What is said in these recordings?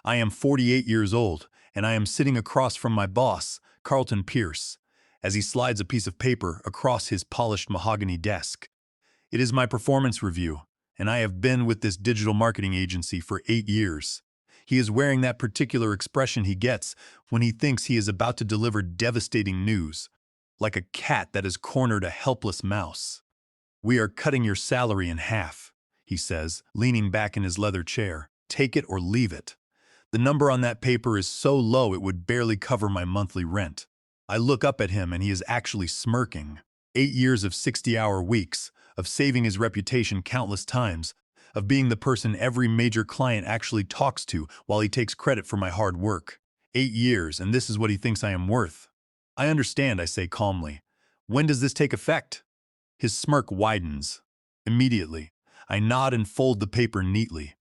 I am 48 years old, and I am sitting across from my boss, Carlton Pierce, as he slides a piece of paper across his polished mahogany desk. It is my performance review, and I have been with this digital marketing agency for 8 years. He is wearing that particular expression he gets when he thinks he is about to deliver devastating news, like a cat that has cornered a helpless mouse. "We are cutting your salary in half," he says, leaning back in his leather chair. "Take it or leave it." The number on that paper is so low it would barely cover my monthly rent. I look up at him and he is actually smirking. 8 years of 60-hour weeks, of saving his reputation countless times, of being the person every major client actually talks to while he takes credit for my hard work. 8 years, and this is what he thinks I am worth. "I understand," I say calmly. "When does this take effect?" His smirk widens. Immediately, I nod and fold the paper neatly.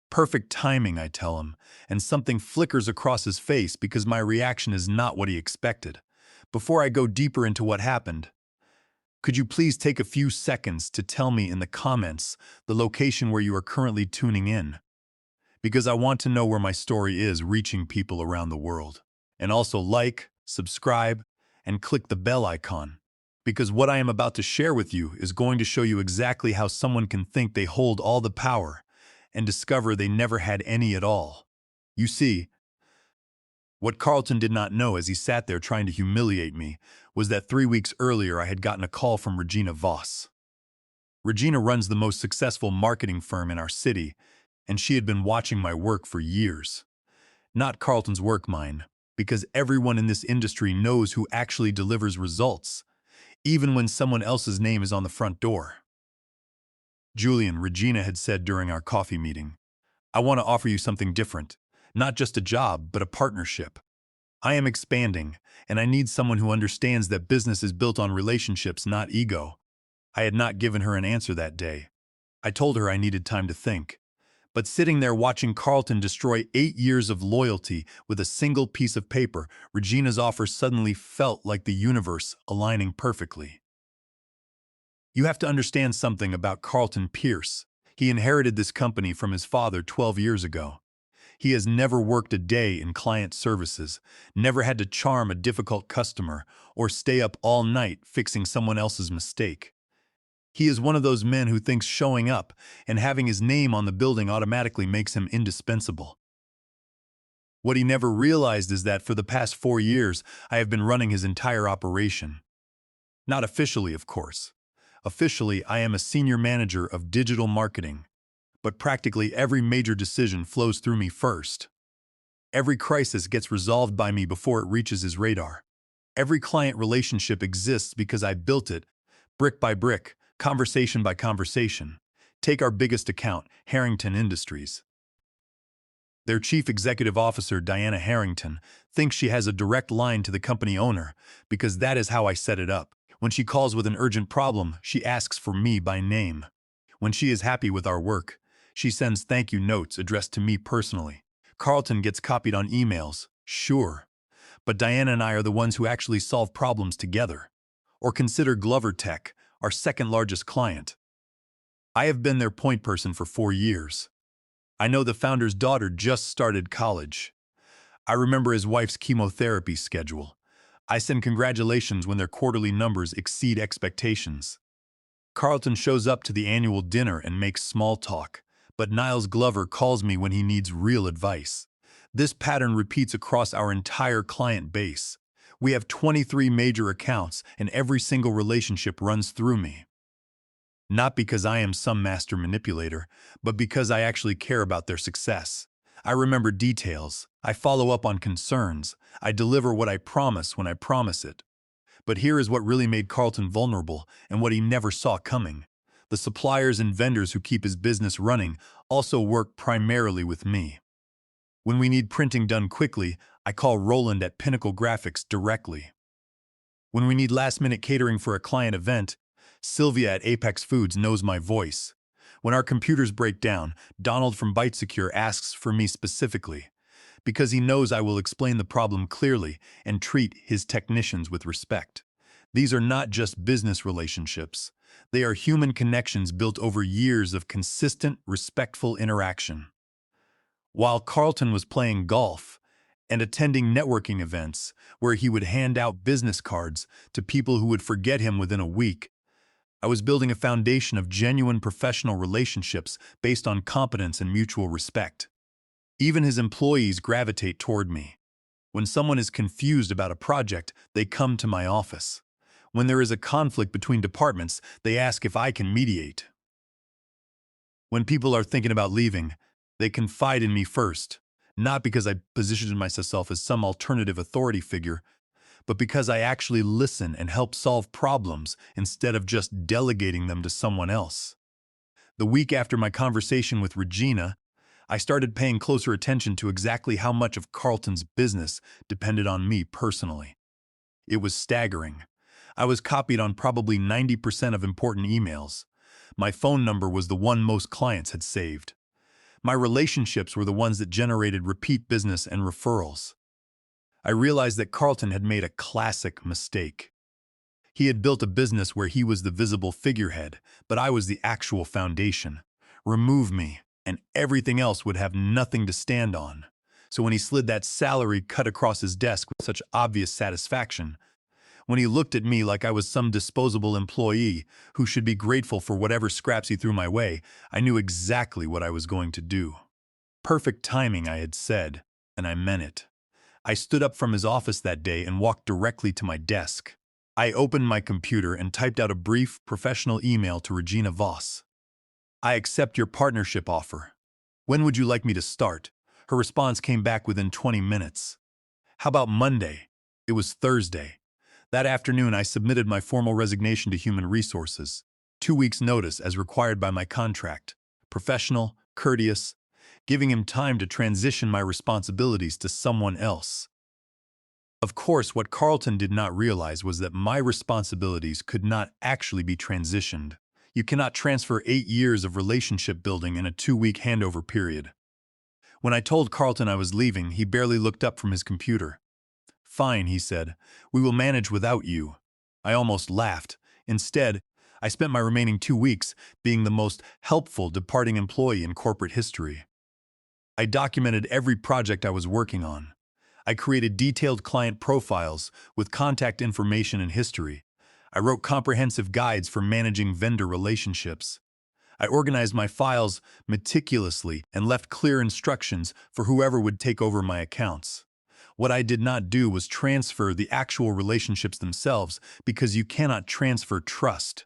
"Perfect timing," I tell him, and something flickers across his face because my reaction is not what he expected. Before I go deeper into what happened, could you please take a few seconds to tell me in the comments the location where you are currently tuning in? Because I want to know where my story is reaching people around the world. And also like, subscribe, and click the bell icon. Because what I am about to share with you is going to show you exactly how someone can think they hold all the power and discover they never had any at all. You see, what Carlton did not know as he sat there trying to humiliate me was that 3 weeks earlier I had gotten a call from Regina Voss. Regina runs the most successful marketing firm in our city, and she had been watching my work for years. Not Carlton's work, mind, because everyone in this industry knows who actually delivers results, even when someone else's name is on the front door. "Julian," Regina had said during our coffee meeting, "I want to offer you something different. Not just a job, but a partnership. I am expanding, and I need someone who understands that business is built on relationships, not ego." I had not given her an answer that day. I told her I needed time to think. But sitting there watching Carlton destroy 8 years of loyalty with a single piece of paper, Regina's offer suddenly felt like the universe aligning perfectly. "You have to understand something about Carlton Pierce. He inherited this company from his father 12 years ago. He has never worked a day in client services, never had to charm a difficult customer, or stay up all night fixing someone else's mistake. He is one of those men who thinks showing up and having his name on the building automatically makes him indispensable. What he never realized is that for the past 4 years, I have been running his entire operation. Not officially, of course. Officially, I am a senior manager of digital marketing, but practically every major decision flows through me first. Every crisis gets resolved by me before it reaches his radar. Every client relationship exists because I built it, brick by brick, conversation by conversation. Take our biggest account, Harrington Industries. Their chief executive officer, Diana Harrington, thinks she has a direct line to the company owner because that is how I set it up. When she calls with an urgent problem, she asks for me by name. When she is happy with our work, she sends thank you notes addressed to me personally. Carlton gets copied on emails, sure, but Diana and I are the ones who actually solve problems together. Or consider Glover Tech, our second largest client. I have been their point person for 4 years. I know the founder's daughter just started college. I remember his wife's chemotherapy schedule. I send congratulations when their quarterly numbers exceed expectations. Carlton shows up to the annual dinner and makes small talk, but Niles Glover calls me when he needs real advice. This pattern repeats across our entire client base. We have 23 major accounts, and every single relationship runs through me. Not because I am some master manipulator, but because I actually care about their success. I remember details. I follow up on concerns. I deliver what I promise when I promise it. But here is what really made Carlton vulnerable and what he never saw coming. The suppliers and vendors who keep his business running also work primarily with me. When we need printing done quickly, I call Roland at Pinnacle Graphics directly. When we need last-minute catering for a client event, Sylvia at Apex Foods knows my voice. When our computers break down, Donald from BiteSecure asks for me specifically, because he knows I will explain the problem clearly and treat his technicians with respect. These are not just business relationships. They are human connections built over years of consistent, respectful interaction. while Carlton was playing golf and attending networking events where he would hand out business cards to people who would forget him within a week. I was building a foundation of genuine professional relationships based on competence and mutual respect. Even his employees gravitate toward me. When someone is confused about a project, they come to my office. When there is a conflict between departments, they ask if I can mediate. When people are thinking about leaving, they confide in me first, not because I positioned myself as some alternative authority figure, but because I actually listen and help solve problems instead of just delegating them to someone else. The week after my conversation with Regina, I started paying closer attention to exactly how much of Carlton's business depended on me personally. It was staggering. I was copied on probably 90% of important emails. My phone number was the one most clients had saved. My relationships were the ones that generated repeat business and referrals. I realized that Carlton had made a classic mistake. He had built a business where he was the visible figurehead, but I was the actual foundation. Remove me, and everything else would have nothing to stand on. So when he slid that salary cut across his desk with such obvious satisfaction, when he looked at me like I was some disposable employee who should be grateful for whatever scraps he threw my way, I knew exactly what I was going to do. Perfect timing, I had said, and I meant it. I stood up from his office that day and walked directly to my desk. I opened my computer and typed out a brief, professional email to Regina Voss. I accept your partnership offer. When would you like me to start? Her response came back within 20 minutes. How about Monday? It was Thursday. That afternoon, I submitted my formal resignation to Human Resources. 2 weeks' notice as required by my contract. Professional, courteous, giving him time to transition my responsibilities to someone else. Of course, what Carlton did not realize was that my responsibilities could not actually be transitioned. You cannot transfer 8 years of relationship building in a 2-week handover period. When I told Carlton I was leaving, he barely looked up from his computer. Fine, he said. We will manage without you. I almost laughed. Instead, I spent my remaining 2 weeks being the most helpful departing employee in corporate history. I documented every project I was working on. I created detailed client profiles with contact information and history. I wrote comprehensive guides for managing vendor relationships. I organized my files meticulously and left clear instructions for whoever would take over my accounts. What I did not do was transfer the actual relationships themselves because you cannot transfer trust.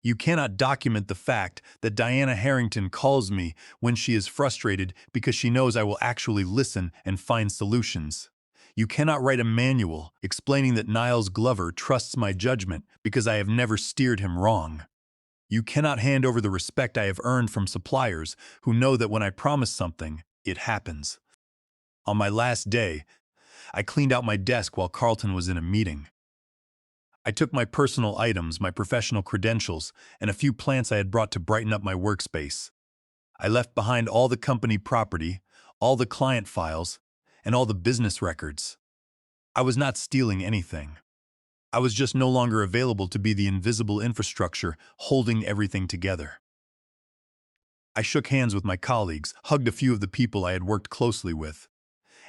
You cannot document the fact that Diana Harrington calls me when she is frustrated because she knows I will actually listen and find solutions. You cannot write a manual explaining that Niles Glover trusts my judgment because I have never steered him wrong. You cannot hand over the respect I have earned from suppliers who know that when I promise something, it happens. On my last day, I cleaned out my desk while Carlton was in a meeting. I took my personal items, my professional credentials, and a few plants I had brought to brighten up my workspace. I left behind all the company property, all the client files, and all the business records. I was not stealing anything. I was just no longer available to be the invisible infrastructure holding everything together. I shook hands with my colleagues, hugged a few of the people I had worked closely with,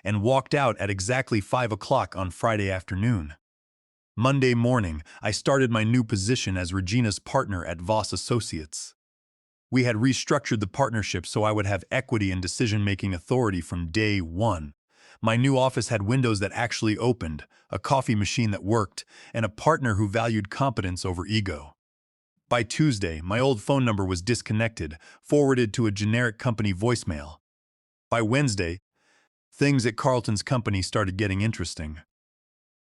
and walked out at exactly 5 o'clock on Friday afternoon. Monday morning, I started my new position as Regina's partner at Voss Associates. We had restructured the partnership so I would have equity and decision-making authority from day one. My new office had windows that actually opened, a coffee machine that worked, and a partner who valued competence over ego. By Tuesday, my old phone number was disconnected, forwarded to a generic company voicemail. By Wednesday, things at Carlton's company started getting interesting.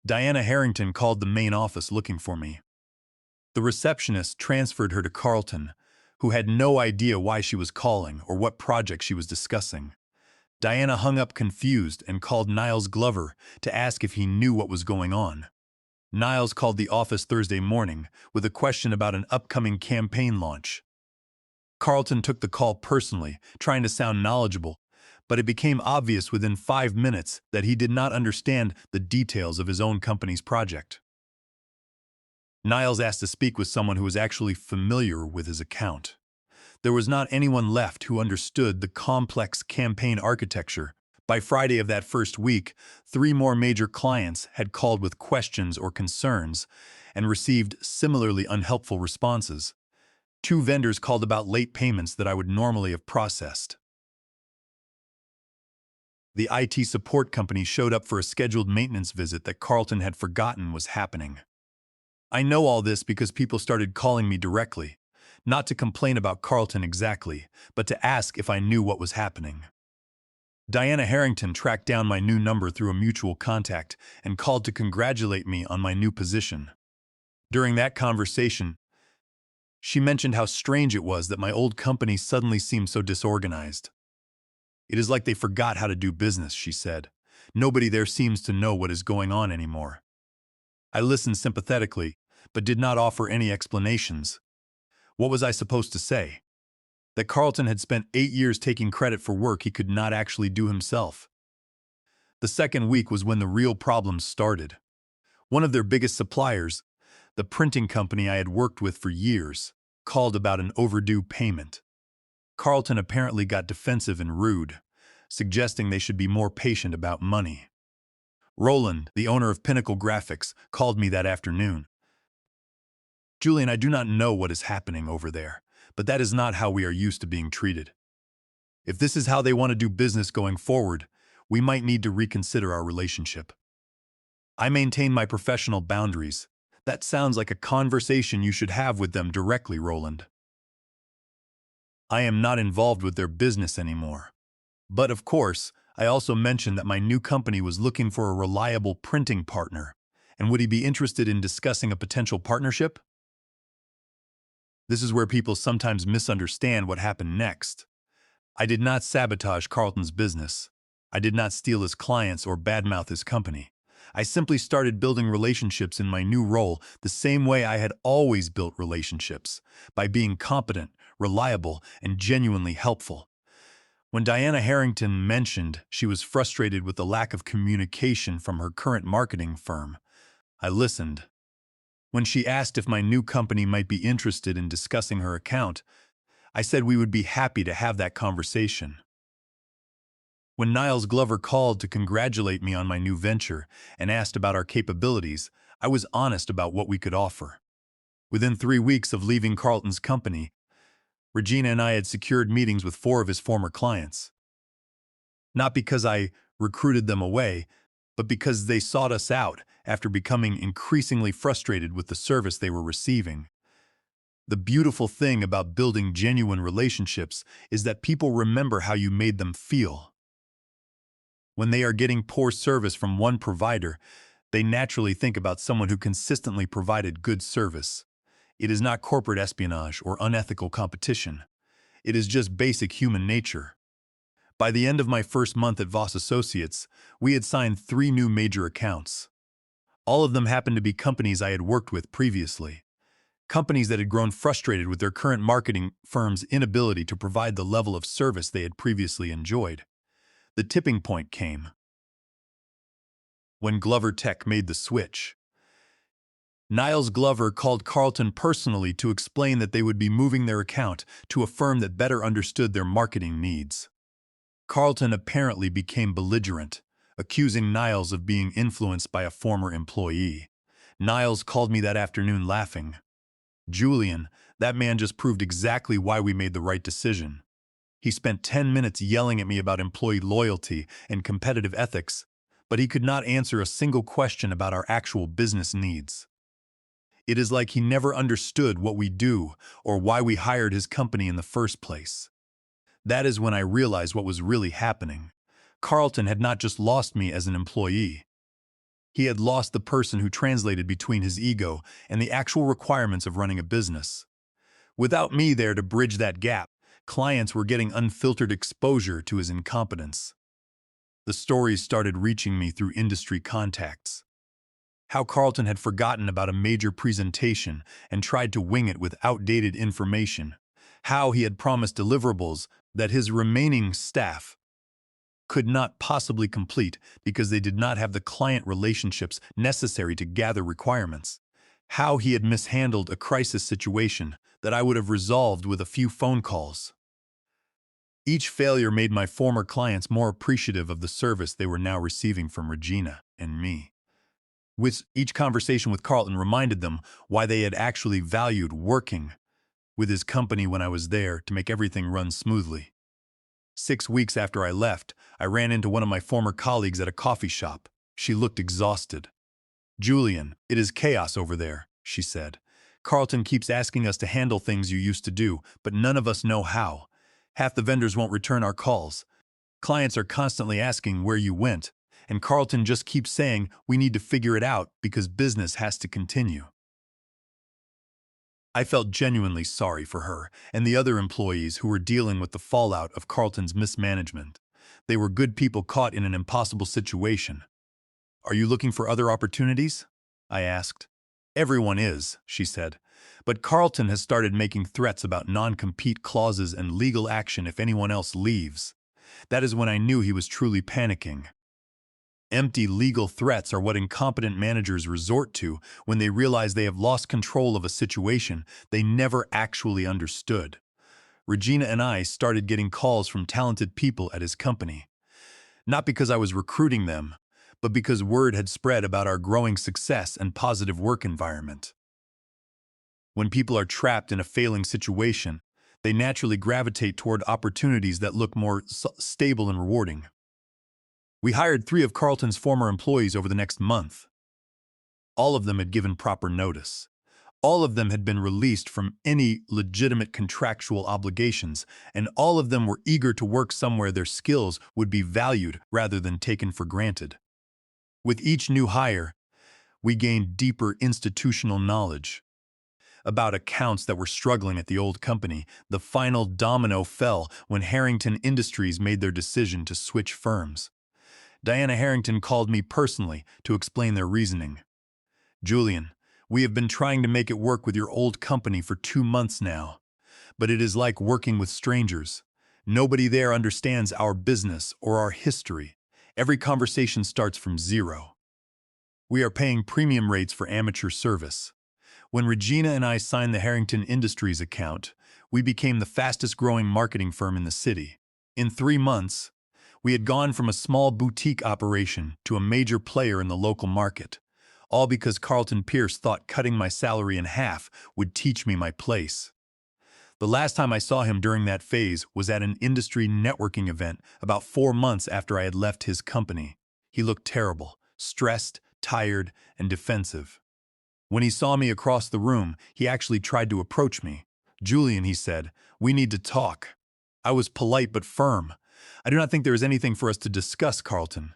Diana Harrington called the main office looking for me. The receptionist transferred her to Carlton, who had no idea why she was calling or what project she was discussing. Diana hung up confused and called Niles Glover to ask if he knew what was going on. Niles called the office Thursday morning with a question about an upcoming campaign launch. Carlton took the call personally, trying to sound knowledgeable, but it became obvious within 5 minutes that he did not understand the details of his own company's project. Niles asked to speak with someone who was actually familiar with his account. There was not anyone left who understood the complex campaign architecture. By Friday of that first week, 3 more major clients had called with questions or concerns and received similarly unhelpful responses. 2 vendors called about late payments that I would normally have processed. The IT support company showed up for a scheduled maintenance visit that Carlton had forgotten was happening. I know all this because people started calling me directly, not to complain about Carlton exactly, but to ask if I knew what was happening. Diana Harrington tracked down my new number through a mutual contact and called to congratulate me on my new position. During that conversation, she mentioned how strange it was that my old company suddenly seemed so disorganized. It is like they forgot how to do business, she said. Nobody there seems to know what is going on anymore. I listened sympathetically, but did not offer any explanations. What was I supposed to say? That Carlton had spent 8 years taking credit for work he could not actually do himself. The second week was when the real problems started. One of their biggest suppliers, the printing company I had worked with for years, called about an overdue payment. Carlton apparently got defensive and rude, suggesting they should be more patient about money. Roland, the owner of Pinnacle Graphics, called me that afternoon. Julian, I do not know what is happening over there, but that is not how we are used to being treated. If this is how they want to do business going forward, we might need to reconsider our relationship. I maintain my professional boundaries. That sounds like a conversation you should have with them directly, Roland. I am not involved with their business anymore. But of course, I also mentioned that my new company was looking for a reliable printing partner, and would he be interested in discussing a potential partnership? This is where people sometimes misunderstand what happened next. I did not sabotage Carlton's business. I did not steal his clients or badmouth his company. I simply started building relationships in my new role the same way I had always built relationships, by being competent, reliable, and genuinely helpful. When Diana Harrington mentioned she was frustrated with the lack of communication from her current marketing firm, I listened. When she asked if my new company might be interested in discussing her account, I said we would be happy to have that conversation. When Niles Glover called to congratulate me on my new venture and asked about our capabilities, I was honest about what we could offer. Within 3 weeks of leaving Carlton's company, Regina and I had secured meetings with 4 of his former clients. Not because I recruited them away, but because they sought us out after becoming increasingly frustrated with the service they were receiving. The beautiful thing about building genuine relationships is that people remember how you made them feel. When they are getting poor service from one provider, they naturally think about someone who consistently provided good service. It is not corporate espionage or unethical competition. It is just basic human nature. By the end of my first month at Voss Associates, we had signed 3 new major accounts. All of them happened to be companies I had worked with previously. Companies that had grown frustrated with their current marketing firm's inability to provide the level of service they had previously enjoyed. The tipping point came when Glover Tech made the switch. Niles Glover called Carlton personally to explain that they would be moving their account to a firm that better understood their marketing needs. Carlton apparently became belligerent, accusing Niles of being influenced by a former employee. Niles called me that afternoon laughing. Julian, that man just proved exactly why we made the right decision. He spent 10 minutes yelling at me about employee loyalty and competitive ethics, but he could not answer a single question about our actual business needs. It is like he never understood what we do or why we hired his company in the first place. That is when I realized what was really happening. Carlton had not just lost me as an employee. He had lost the person who translated between his ego and the actual requirements of running a business. Without me there to bridge that gap, clients were getting unfiltered exposure to his incompetence. The stories started reaching me through industry contacts. How Carlton had forgotten about a major presentation and tried to wing it with outdated information. How he had promised deliverables that his remaining staff could not possibly complete because they did not have the client relationships necessary to gather requirements. how he had mishandled a crisis situation that I would have resolved with a few phone calls. Each failure made my former clients more appreciative of the service they were now receiving from Regina and me. With each conversation with Carlton reminded them why they had actually valued working with his company when I was there to make everything run smoothly. 6 weeks after I left, I ran into one of my former colleagues at a coffee shop. She looked exhausted. "Julian, it is chaos over there," she said. "Carlton keeps asking us to handle things you used to do, but none of us know how. Half the vendors won't return our calls. Clients are constantly asking where you went, and Carlton just keeps saying we need to figure it out because business has to continue." I felt genuinely sorry for her and the other employees who were dealing with the fallout of Carlton's mismanagement. They were good people caught in an impossible situation. "Are you looking for other opportunities?" I asked. "Everyone is," she said. "But Carlton has started making threats about non-compete clauses and legal action if anyone else leaves." That is when I knew he was truly panicking. Empty legal threats are what incompetent managers resort to when they realize they have lost control of a situation they never actually understood. Regina and I started getting calls from talented people at his company. Not because I was recruiting them, but because word had spread about our growing success and positive work environment. When people are trapped in a failing situation, they naturally gravitate toward opportunities that look more stable and rewarding. We hired 3 of Carlton's former employees over the next month. All of them had given proper notice. All of them had been released from any legitimate contractual obligations, and all of them were eager to work somewhere their skills would be valued rather than taken for granted. With each new hire, we gained deeper institutional knowledge about accounts that were struggling at the old company. The final domino fell when Harrington Industries made their decision to switch firms. Diana Harrington called me personally to explain their reasoning. "Julian, we have been trying to make it work with your old company for 2 months now, but it is like working with strangers. Nobody there understands our business or our history. Every conversation starts from zero. We are paying premium rates for amateur service. When Regina and I signed the Harrington Industries account, we became the fastest-growing marketing firm in the city. In 3 months, we had gone from a small boutique operation to a major player in the local market, all because Carlton Pierce thought cutting my salary in half would teach me my place. The last time I saw him during that phase was at an industry networking event about 4 months after I had left his company. He looked terrible, stressed, tired, and defensive. When he saw me across the room, he actually tried to approach me. "Julian," he said, "we need to talk." I was polite but firm. "I do not think there is anything for us to discuss, Carlton."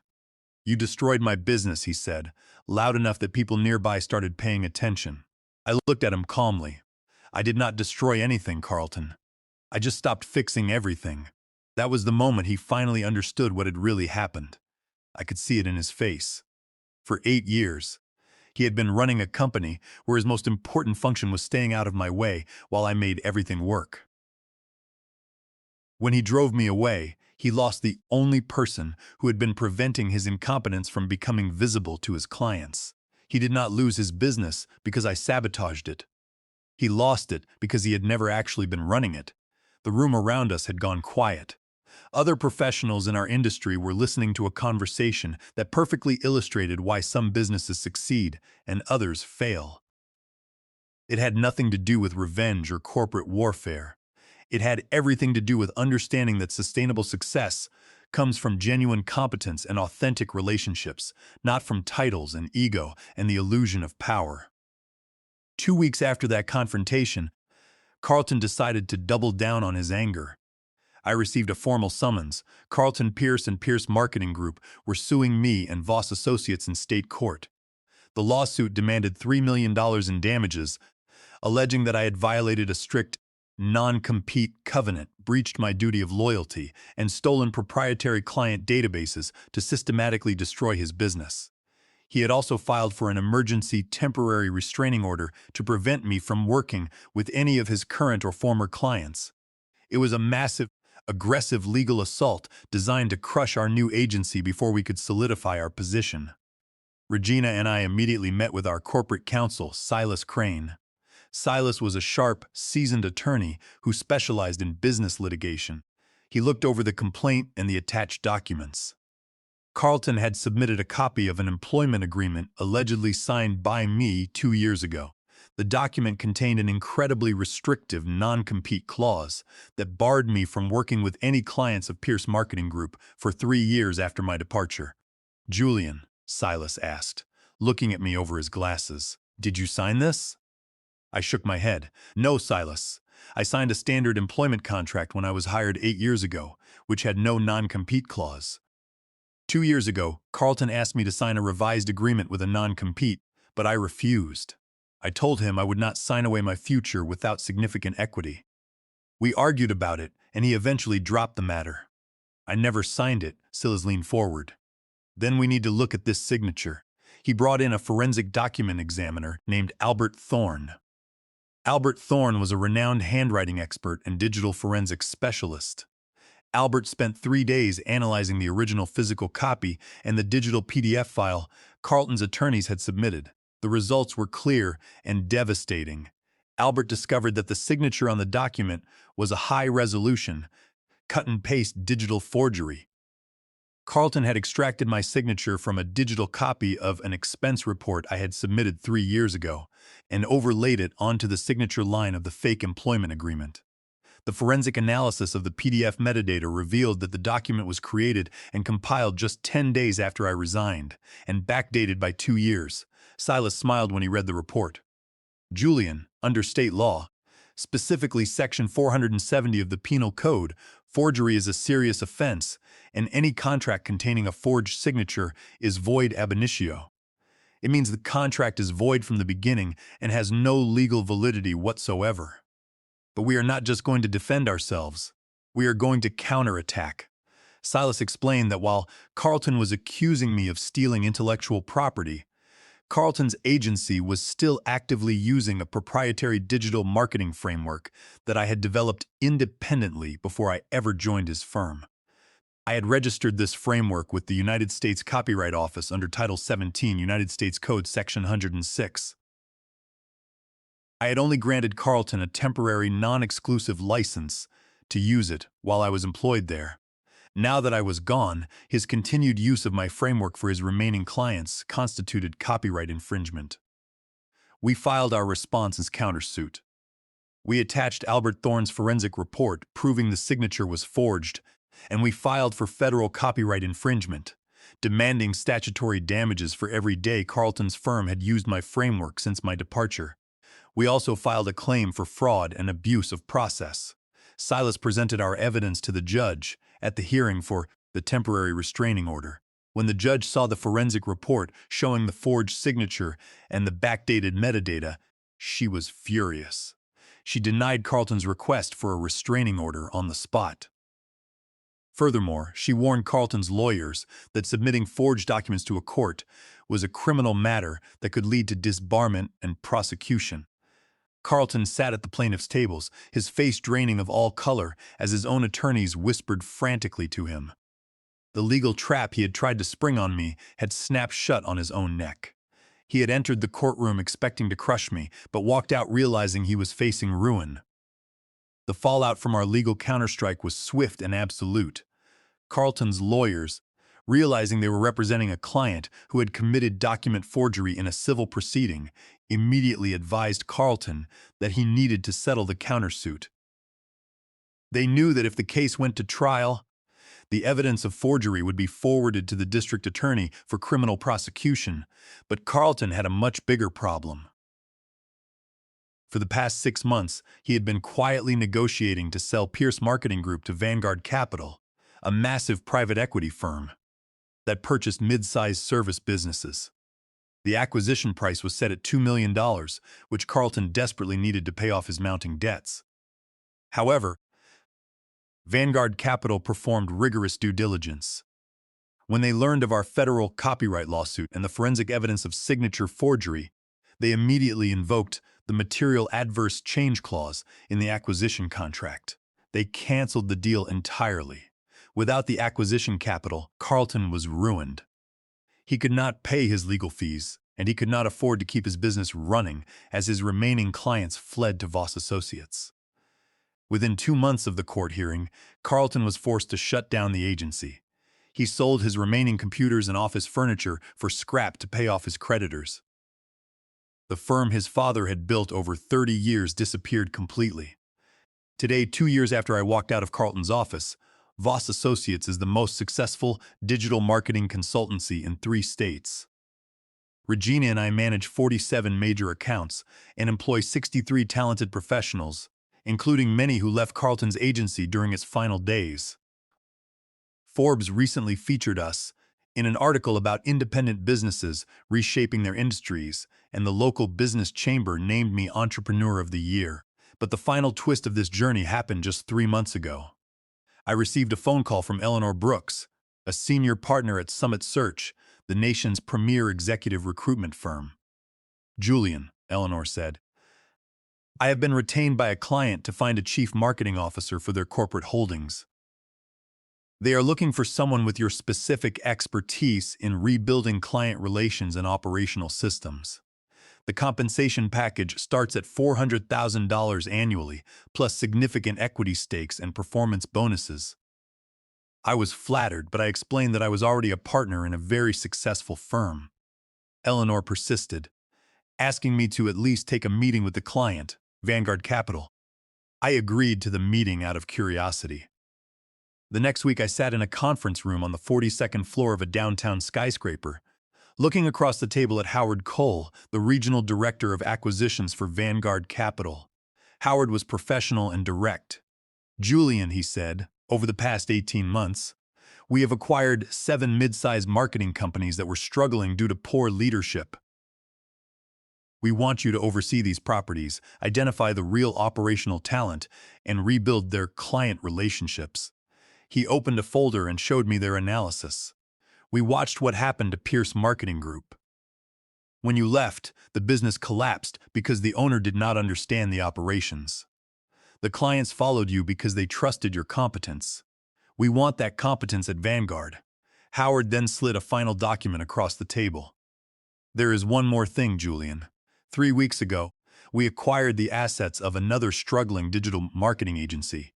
"You destroyed my business," he said, loud enough that people nearby started paying attention. I looked at him calmly. "I did not destroy anything, Carlton. I just stopped fixing everything." That was the moment he finally understood what had really happened. I could see it in his face. For 8 years, he had been running a company where his most important function was staying out of my way while I made everything work. When he drove me away, he lost the only person who had been preventing his incompetence from becoming visible to his clients. He did not lose his business because I sabotaged it. He lost it because he had never actually been running it. The room around us had gone quiet. Other professionals in our industry were listening to a conversation that perfectly illustrated why some businesses succeed and others fail. It had nothing to do with revenge or corporate warfare. It had everything to do with understanding that sustainable success comes from genuine competence and authentic relationships, not from titles and ego and the illusion of power. 2 weeks after that confrontation, Carlton decided to double down on his anger. I received a formal summons. Carlton Pierce and Pierce Marketing Group were suing me and Voss Associates in state court. The lawsuit demanded $3 million in damages, alleging that I had violated a strict non-compete covenant, breached my duty of loyalty, and stolen proprietary client databases to systematically destroy his business. He had also filed for an emergency temporary restraining order to prevent me from working with any of his current or former clients. It was a massive, aggressive legal assault designed to crush our new agency before we could solidify our position. Regina and I immediately met with our corporate counsel, Silas Crane. Silas was a sharp, seasoned attorney who specialized in business litigation. He looked over the complaint and the attached documents. Carlton had submitted a copy of an employment agreement allegedly signed by me 2 years ago. The document contained an incredibly restrictive non-compete clause that barred me from working with any clients of Pierce Marketing Group for 3 years after my departure. "Julian," Silas asked, looking at me over his glasses, "did you sign this?" I shook my head. "No, Silas. I signed a standard employment contract when I was hired 8 years ago, which had no non-compete clause. 2 years ago, Carlton asked me to sign a revised agreement with a non-compete, but I refused. I told him I would not sign away my future without significant equity. We argued about it, and he eventually dropped the matter. I never signed it." Silas leaned forward. "Then we need to look at this signature." He brought in a forensic document examiner named Albert Thorne. Albert Thorne was a renowned handwriting expert and digital forensics specialist. Albert spent 3 days analyzing the original physical copy and the digital PDF file Carlton's attorneys had submitted. The results were clear and devastating. Albert discovered that the signature on the document was a high-resolution, cut-and-paste digital forgery. Carlton had extracted my signature from a digital copy of an expense report I had submitted 3 years ago and overlaid it onto the signature line of the fake employment agreement. The forensic analysis of the PDF metadata revealed that the document was created and compiled just 10 days after I resigned, and backdated by 2 years. Silas smiled when he read the report. "Julian, under state law, specifically Section 470 of the Penal Code, forgery is a serious offense, and any contract containing a forged signature is void ab initio. It means the contract is void from the beginning and has no legal validity whatsoever. But we are not just going to defend ourselves. We are going to counterattack." Silas explained that while Carlton was accusing me of stealing intellectual property, Carlton's agency was still actively using a proprietary digital marketing framework that I had developed independently before I ever joined his firm. I had registered this framework with the United States Copyright Office under Title 17, United States Code, Section 106. I had only granted Carlton a temporary, non-exclusive license to use it while I was employed there. Now that I was gone, his continued use of my framework for his remaining clients constituted copyright infringement. We filed our response as countersuit. We attached Albert Thorne's forensic report proving the signature was forged, and we filed for federal copyright infringement, demanding statutory damages for every day Carlton's firm had used my framework since my departure. We also filed a claim for fraud and abuse of process. Silas presented our evidence to the judge at the hearing for the temporary restraining order. When the judge saw the forensic report showing the forged signature and the backdated metadata, she was furious. She denied Carlton's request for a restraining order on the spot. Furthermore, she warned Carlton's lawyers that submitting forged documents to a court was a criminal matter that could lead to disbarment and prosecution. Carlton sat at the plaintiff's tables, his face draining of all color as his own attorneys whispered frantically to him. The legal trap he had tried to spring on me had snapped shut on his own neck. He had entered the courtroom expecting to crush me, but walked out realizing he was facing ruin. The fallout from our legal counterstrike was swift and absolute. Carlton's lawyers, realizing they were representing a client who had committed document forgery in a civil proceeding, immediately advised Carlton that he needed to settle the countersuit. They knew that if the case went to trial, the evidence of forgery would be forwarded to the district attorney for criminal prosecution, but Carlton had a much bigger problem. For the past 6 months, he had been quietly negotiating to sell Pierce Marketing Group to Vanguard Capital, a massive private equity firm that purchased mid-sized service businesses. The acquisition price was set at $2 million, which Carlton desperately needed to pay off his mounting debts. However, Vanguard Capital performed rigorous due diligence. When they learned of our federal copyright lawsuit and the forensic evidence of signature forgery, they immediately invoked the material adverse change clause in the acquisition contract. They canceled the deal entirely. Without the acquisition capital, Carlton was ruined. He could not pay his legal fees, and he could not afford to keep his business running as his remaining clients fled to Voss Associates. Within 2 months of the court hearing, Carlton was forced to shut down the agency. He sold his remaining computers and office furniture for scrap to pay off his creditors. The firm his father had built over 30 years disappeared completely. Today, 2 years after I walked out of Carlton's office, Voss Associates is the most successful digital marketing consultancy in 3 states. Regina and I manage 47 major accounts and employ 63 talented professionals, including many who left Carlton's agency during its final days. Forbes recently featured us in an article about independent businesses reshaping their industries, and the local business chamber named me Entrepreneur of the Year. But the final twist of this journey happened just 3 months ago. I received a phone call from Eleanor Brooks, a senior partner at Summit Search, the nation's premier executive recruitment firm. "Julian," Eleanor said, "I have been retained by a client to find a chief marketing officer for their corporate holdings. They are looking for someone with your specific expertise in rebuilding client relations and operational systems. The compensation package starts at $400,000 annually, plus significant equity stakes and performance bonuses." I was flattered, but I explained that I was already a partner in a very successful firm. Eleanor persisted, asking me to at least take a meeting with the client, Vanguard Capital. I agreed to the meeting out of curiosity. The next week I sat in a conference room on the 42nd floor of a downtown skyscraper, looking across the table at Howard Cole, the regional director of acquisitions for Vanguard Capital. Howard was professional and direct. "Julian," he said, "over the past 18 months, we have acquired 7 mid-sized marketing companies that were struggling due to poor leadership. We want you to oversee these properties, identify the real operational talent, and rebuild their client relationships." He opened a folder and showed me their analysis. We watched what happened to Pierce Marketing Group. When you left, the business collapsed because the owner did not understand the operations. The clients followed you because they trusted your competence. We want that competence at Vanguard. Howard then slid a final document across the table. "There is one more thing, Julian. 3 weeks ago, we acquired the assets of another struggling digital marketing agency.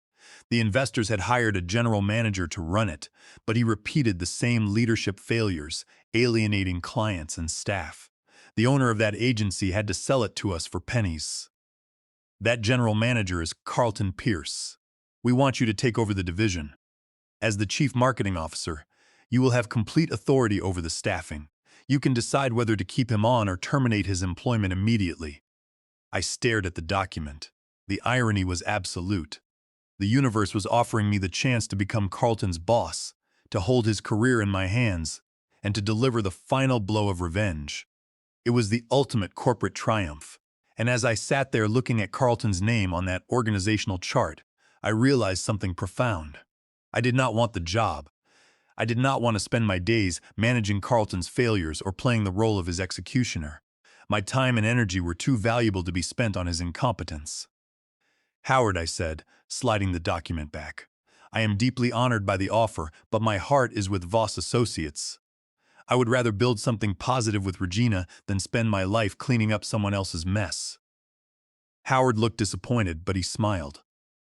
The investors had hired a general manager to run it, but he repeated the same leadership failures, alienating clients and staff. The owner of that agency had to sell it to us for pennies. That general manager is Carlton Pierce. We want you to take over the division. As the chief marketing officer, you will have complete authority over the staffing. You can decide whether to keep him on or terminate his employment immediately." I stared at the document. The irony was absolute. The universe was offering me the chance to become Carlton's boss, to hold his career in my hands, and to deliver the final blow of revenge. It was the ultimate corporate triumph. And as I sat there looking at Carlton's name on that organizational chart, I realized something profound. I did not want the job. I did not want to spend my days managing Carlton's failures or playing the role of his executioner. My time and energy were too valuable to be spent on his incompetence. "Howard," I said, sliding the document back, "I am deeply honored by the offer, but my heart is with Voss Associates. I would rather build something positive with Regina than spend my life cleaning up someone else's mess." Howard looked disappointed, but he smiled.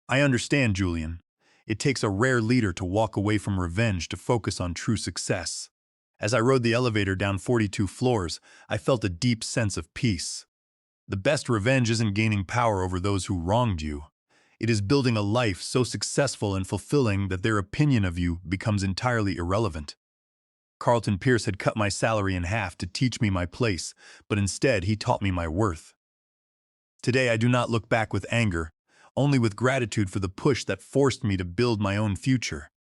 "I understand, Julian. It takes a rare leader to walk away from revenge to focus on true success." As I rode the elevator down 42 floors, I felt a deep sense of peace. The best revenge isn't gaining power over those who wronged you. It is building a life so successful and fulfilling that their opinion of you becomes entirely irrelevant. Carlton Pierce had cut my salary in half to teach me my place, but instead he taught me my worth. Today I do not look back with anger, only with gratitude for the push that forced me to build my own future.